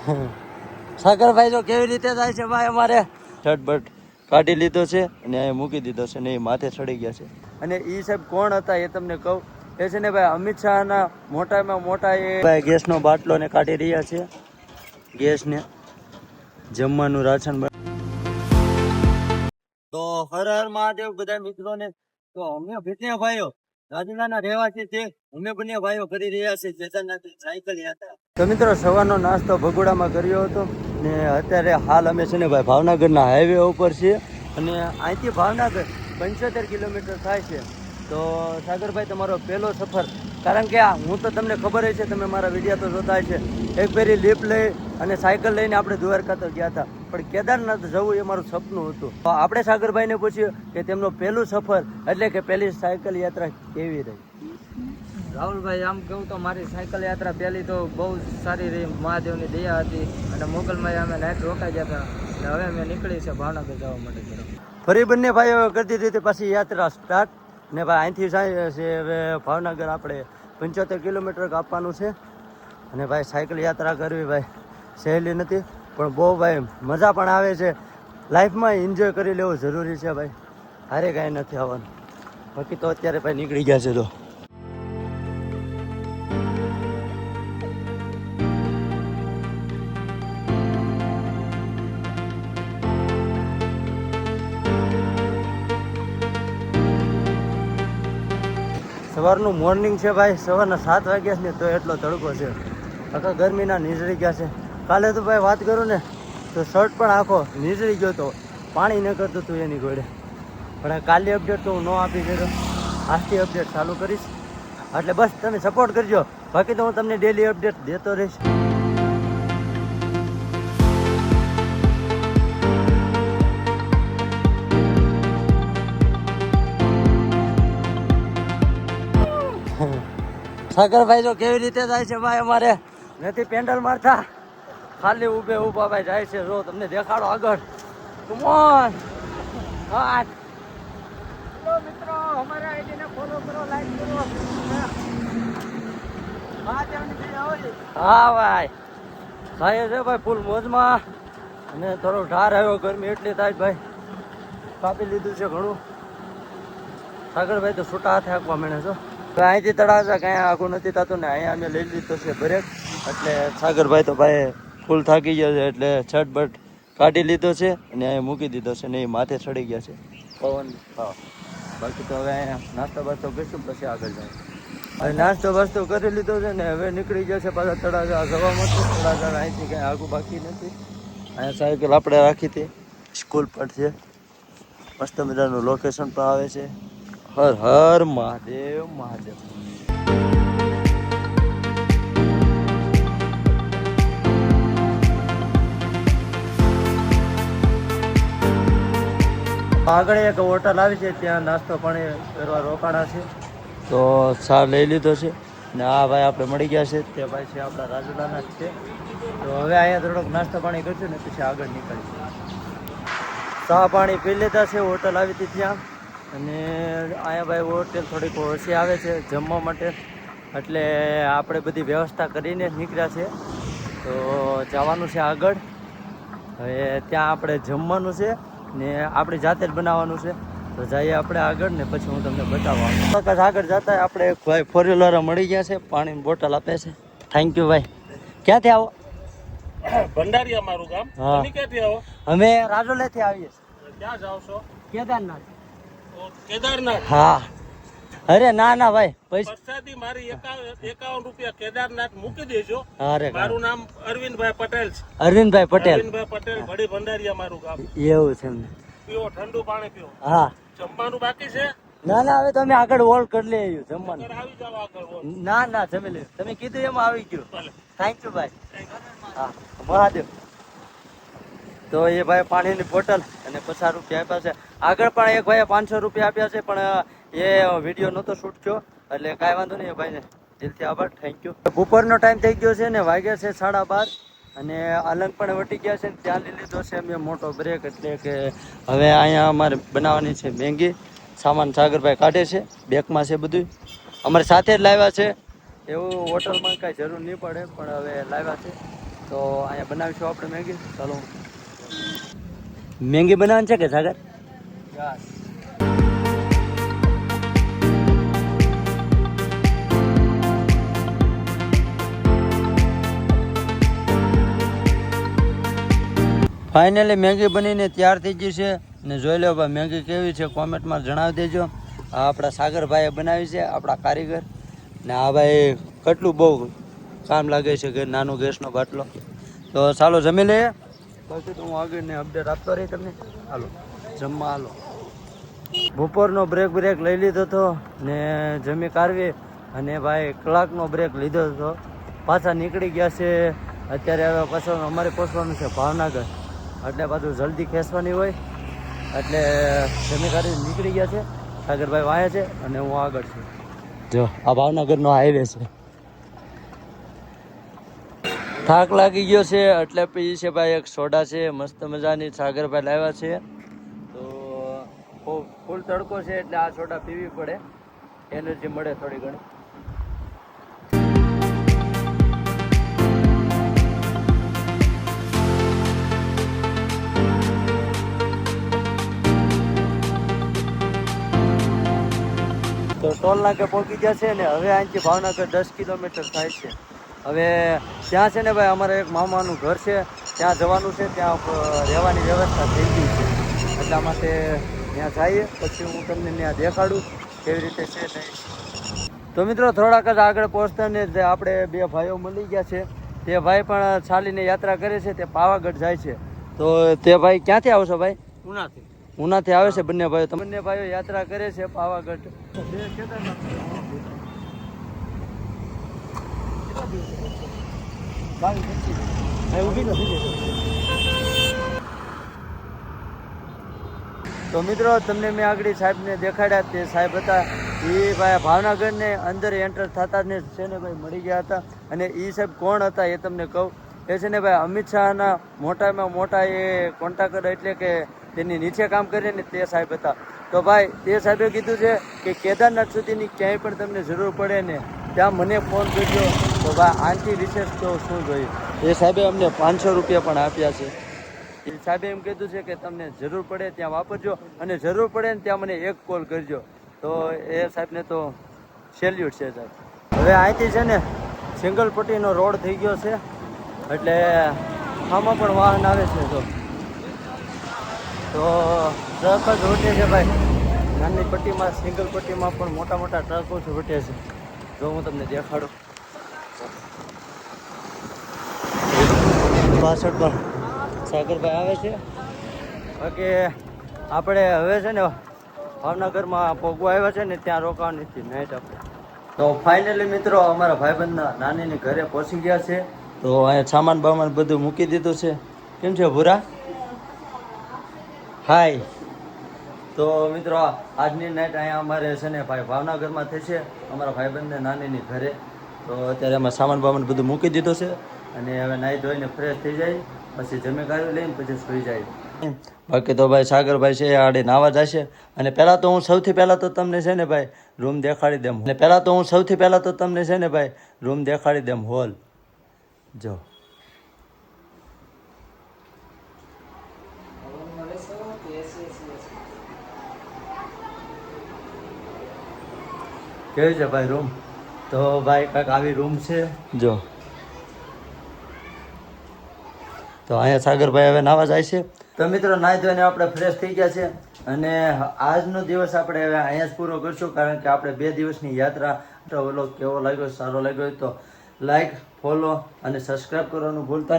સાગરભાઈ જો કેવી રીતે જાય છે ભાઈ અમારે ઝટબટ કાઢી લીધો છે અને અહીંયા મૂકી દીધો છે ને એ માથે ચડી ગયા છે. અને એ સાહેબ કોણ હતા એ તમને કહું, એ છે ને ભાઈ અમિત શાહના મોટામાં મોટા એ ભાઈ ગેસનો બાટલો ને કાઢી રહ્યા છે. ગેસને જમવાનું રાશન. તો હર હર મહાદેવ બધા મિત્રોને. તો અમે બંને ભાઈઓ રાજુલાના રહેવાસી છે. અમે બંને ભાઈઓ કરી રહ્યા છે કેદારનાથ સાયકલ યાત્રા. તો મિત્રો સવારનો નાસ્તો ભગોડામાં કર્યો હતો ને અત્યારે હાલ અમે છે ને ભાઈ ભાવનગરના હાઈવે ઉપર છીએ અને અહીંથી ભાવનગર 75 કિલોમીટર થાય છે. તો સાગરભાઈ તમારો પહેલો સફર, કારણ કે હું તો તમને ખબર છે, તમે મારા વિડીયો તો જોતા છે, એક ફેરી લિફ્ટ લઈ અને સાયકલ લઈને આપણે દ્વારકા તો ગયા હતા, પણ કેદારનાથ જવું એ મારું સપનું હતું. તો આપણે સાગરભાઈને પૂછ્યું કે તેમનો પહેલું સફર એટલે કે પહેલી સાયકલ યાત્રા કેવી રહી. રાહુલભાઈ, આમ કહું તો મારી સાયકલ યાત્રા પહેલી તો બહુ સારી રહી. મહાદેવની દયા હતી અને મોગલમાં અમે નાઇટ રોકાઈ ગયા હતા અને હવે અમે નીકળી છે ભાવનગર જવા માટે. ફરી બંને ભાઈઓ કરતી હતી પછી યાત્રા સ્ટાર્ટ ને ભાઈ અહીંથી જાય છે હવે ભાવનગર આપણે 75 કિલોમીટર કાપવાનું છે. અને ભાઈ સાયકલ યાત્રા કરવી ભાઈ સહેલી નથી, પણ બહુ ભાઈ મજા પણ આવે છે. લાઈફમાં એન્જોય કરી લેવું જરૂરી છે ભાઈ, હારે કાંઈ નથી આવવાનું. બાકી તો અત્યારે ભાઈ નીકળી ગયા છે. તો સવારનું મોર્નિંગ છે ભાઈ, સવારના 7 વાગ્યા છે તો એટલો તડકો છે, આખા ગરમીના નીચડી ગયા છે. કાલે તો ભાઈ વાત કરું ને તો શર્ટ પણ આખો નીચડી ગયો તો, પાણી ન કરતું હતું એની ઘોડે. પણ કાલની અપડેટ તો હું ન આપી શકતો, આજથી અપડેટ ચાલુ કરીશ. એટલે બસ તમે સપોર્ટ કરજો, બાકી તો હું તમને ડેલી અપડેટ દેતો રહીશ. સાગરભાઈ જો કેવી રીતે જાય છે ભાઈ, અમારે નથી પેન્ડલ મારતા, ખાલી ઊભે ઊભા ભાઈ જાય છે. જો તમને દેખાડો આગળ. કમોન મિત્રો, અમારા આઈડીને ફોલો કરો, લાઈક કરો. હા ભાઈ થાય છે ભાઈ ફૂલ મોજમાં. અને થોડો ઢાર આવ્યો, ગરમી એટલી થાય ભાઈ, કાપી લીધું છે ઘણું. સાગરભાઈ તો છૂટા હાથે હાંકવા માંડે છો. અહીંથી તળાજા કાંઈ આખું નથી થતું ને અહીંયા અમે લઈ લીધો છે બ્રેક. એટલે સાગરભાઈ તો ભાઈ ફૂલ થાકી ગયા છે એટલે છટબટ કાઢી લીધો છે અને અહીંયા મૂકી દીધો છે ને એ માથે ચડી ગયા છે પવન. હા, બાકી તો હવે અહીંયા નાસ્તો બાસ્તો કરીશું પછી આગળ જાય. હવે નાસ્તો બાસ્તો કરી લીધો છે ને હવે નીકળી ગયા છે પાછા તળાજા જવા માટે. તળાજા અહીંથી કાંઈ આગું બાકી નથી. અહીંયા સાયકલ આપણે રાખી હતી, સ્કૂલ પર છે. મસ્ત મજાનું લોકેશન પણ આવે છે. હર હર મહાદેવ મહાદેવ. આગળ એક હોટલ આવી છે, ત્યાં નાસ્તો પાણી કરવા રોકાણા છે. તો ચા લઈ લીધો છે ને આ ભાઈ આપણે મળી ગયા છે, તે ભાઈ છે આપણા રાજુલાના જ છે. તો હવે અહીંયા થોડોક નાસ્તો પાણી કરશું ને પછી આગળ નીકળીશું. ચા પાણી પી લીધા છે, હોટલ આવી હતી ત્યાં. અને અહીંયા ભાઈ હોટેલ થોડીક ઓછી આવે છે જમવા માટે, એટલે આપણે બધી વ્યવસ્થા કરીને નીકળ્યા છે. તો જવાનું છે આગળ. હવે ત્યાં આપણે જમવાનું છે ને આપણી જાતે જ બનાવવાનું છે. તો જઈએ આપણે આગળ ને પછી હું તમને બતાવવાનું. આગળ જતા આપણે એક ભાઈ 4 વ્હીલર મળી ગયા છે, પાણીની બોટલ આપે છે. થેન્ક યુ ભાઈ. ક્યાંથી આવો? ભંડારી અમારું ગામ. તમે ક્યાંથી આવો? અમે રાજોલેથી આવીએ છીએ. ક્યાં જાવ છો? કેદારનાથ. કેદારનાથ? હા. અરે ના ના ભાઈ, પ્રસાદી મારી 51 રૂપિયા કેદારનાથ મૂકી દેજો. અરે મારું નામ અરવિંદભાઈ પટેલ છે. અરવિંદભાઈ પટેલ. અરવિંદભાઈ પટેલ, વડી ભંડારી અમારું ગામ. એવું છે એમને. પીવો, ઠંડુ પાણી પીવો. હા. જમવાનું બાકી છે? ના ના, હવે તમે આગળ વોલ કરી લે જમવાનું. આવી જાવ આગળ. ના ના, જમી લે. તમે કીધું એમાં આવી ગયું. થેન્ક યુ ભાઈ. હા, મહાદેવ. તો એ ભાઈ પાણીની બોટલ અને 50 રૂપિયા આપ્યા છે. આગળ પણ એક ભાઈએ 500 રૂપિયા આપ્યા છે, પણ એ વિડીયો નહોતો શૂટ થયો એટલે કાંઈ વાંધો નહીં. ભાઈને દિલથી આભાર, થેન્ક યુ. બપોરનો ટાઈમ થઈ ગયો છે ને વાગ્યા છે 12:30 અને અલંગ પણ વટી ગયા છે. ત્યાં લઈ લીધો છે અમે મોટો બ્રેક, એટલે કે હવે અહીંયા અમારે બનાવવાની છે મેંગી. સામાન સાગરભાઈ કાઢે છે, બેગમાં છે બધું, અમારે સાથે જ લાવ્યા છે. એવું હોટલમાં કાંઈ જરૂર નહીં પડે, પણ હવે લાવ્યા છે. તો અહીંયા બનાવીશું આપણે મેગી. ચાલો મેગી બનાવવાની છે કે સાગર? યસ. ફાઇનલી મેગી બનીને તૈયાર થઈ ગઈ છે ને જોઈ લો ભાઈ મેગી કેવી છે કોમેન્ટમાં જણાવી દેજો. આ આપણા સાગરભાઈએ બનાવી છે, આપણા કારીગર. ને આ ભાઈ કેટલું બહુ કામ લાગે છે કે નાનો ગેસનો બાટલો. તો ચાલો જમી લઈએ, પછી તો હું આગળને અપડેટ આપતો રહી તમને. હાલો જમવા હાલો. બપોરનો બ્રેક લઈ લીધો હતો ને જમી કાઢવી અને ભાઈ કલાકનો બ્રેક લીધો હતો. પાછા નીકળી ગયા છે અત્યારે. હવે પાછું અમારે પહોંચવાનું છે ભાવનગર, એટલે પાછું જલ્દી ખેંચવાની હોય એટલે જમી કાઢી નીકળી ગયા છે. સાગરભાઈ વાયા છે અને હું આગળ છું. જો આ ભાવનગરનો હાઈવે છે. થાક લાગી ગયો છે એટલે પી છે ભાઈ એક સોડા છે મસ્ત મજાની સાગરભાઈ લાવ્યા છે. તો ફૂલ તડકો છે એટલે આ સોડા પીવી પડે, એનર્જી મળે થોડી ઘણી. તો ટોલ નાકે પહોંચી ગયા છે ને હવે અહીંથી ભાવનગર 10 કિલોમીટર થાય છે. હવે ત્યાં છે ને ભાઈ અમારે એક મામાનું ઘર છે, ત્યાં જવાનું છે. ત્યાં રહેવાની વ્યવસ્થા થઈ ગઈ છે, એટલા માટે ત્યાં જઈએ પછી હું તમને ત્યાં દેખાડું કેવી રીતે છે નહીં. તો મિત્રો થોડાક જ આગળ પહોંચતાને જે આપણે બે ભાઈઓ મળી ગયા છે, તે ભાઈ પણ ચાલીને યાત્રા કરે છે, તે પાવાગઢ જાય છે. તો તે ભાઈ ક્યાંથી આવશો ભાઈ? ઉનાથી. ઉનાથી આવે છે બંને ભાઈઓ. બંને ભાઈઓ યાત્રા કરે છે પાવાગઢ. તો મિત્રો તમને મેં આગળ સાહેબને દેખાડ્યા, તે સાહેબ હતા એ ભાઈ ભાવનગરને અંદર એન્ટર થતા જ છે ને ભાઈ મળી ગયા હતા. અને એ સાહેબ કોણ હતા એ તમને કહું. એ છે ને ભાઈ અમિત શાહના મોટામાં મોટા એ કોન્ટ્રાક્ટર, એટલે કે તેની નીચે કામ કરે ને તે સાહેબ હતા. તો ભાઈ તે સાહેબે કીધું છે કે કેદારનાથ સુધીની ક્યાંય પણ તમને જરૂર પડે ને ત્યાં મને ફોન કરજો. તો ભાઈ આનાથી વિશેષ તો શું જોયું. એ સાહેબે અમને 500 રૂપિયા પણ આપ્યા છે. એ સાહેબે એમ કીધું છે કે તમને જરૂર પડે ત્યાં વાપરજો અને જરૂર પડે ને ત્યાં મને એક કોલ કરજો. તો એ સાહેબને તો સેલ્યુટ છે સાહેબ. હવે અહીંથી છે ને સિંગલ પટ્ટીનો રોડ થઈ ગયો છે એટલે આમાં પણ વાહન આવે છે. તો ટ્રક જ રૂટે છે ભાઈ. નાની પટ્ટીમાં સિંગલ પટ્ટીમાં પણ મોટા મોટા ટ્રકો જ રૂટે છે. જો હું તમને દેખાડું. પાછળ પણ સાગરભાઈ આવે છે. બાકી આપણે હવે છે ને ભાવનગરમાં પગવા આવ્યા છે ને ત્યાં રોકાવાની હતી નાઈટ આપણે. તો ફાઇનલી મિત્રો અમારા ભાઈબંધના નાનીની ઘરે પહોંચી ગયા છે. તો અહીંયા સામાન બામાન બધું મૂકી દીધું છે. કેમ છે ભૂરા? હાય. તો મિત્રો આજની નાઈટ અહીંયા અમારે છે ને ભાઈ ભાવનગરમાં થઈ છે અમારા ભાઈબંધને નાનીની ઘરે. તો અત્યારે અમે સામાન બામાન બધું મૂકી દીધું છે અને હવે નાહી ધોઈને ફ્રેશ થઈ જાય પછી જમી કાઢી લઈને પછી સુઈ જાય. બાકી તો ભાઈ સાગરભાઈ છે આડે નાવા જશે. અને પહેલાં તો હું સૌથી પહેલાં તો તમને છે ને ભાઈ રૂમ દેખાડી દેમ. અને પહેલાં તો હું સૌથી પહેલાં તો તમને છે ને ભાઈ રૂમ દેખાડી દેમ. હોલ જો. કેવી છે ભાઈ રૂમ? તો ભાઈ કાંઈક આવી રૂમ છે જો. તો અહીંયા સાગરભાઈ હવે નાવા જાય છે. તો મિત્રો નાહી ધોઈને આપણે ફ્રેશ થઈ ગયા છે અને આજનો દિવસ આપણે હવે અહીંયા જ પૂરો કરશું, કારણ કે આપણે 2 દિવસની યાત્રા. વ્લોગ કેવો લાગ્યો, સારો લાગ્યો હોય તો લાઈક, ફોલો અને સબસ્ક્રાઈબ કરવાનું ભૂલતા નહીં.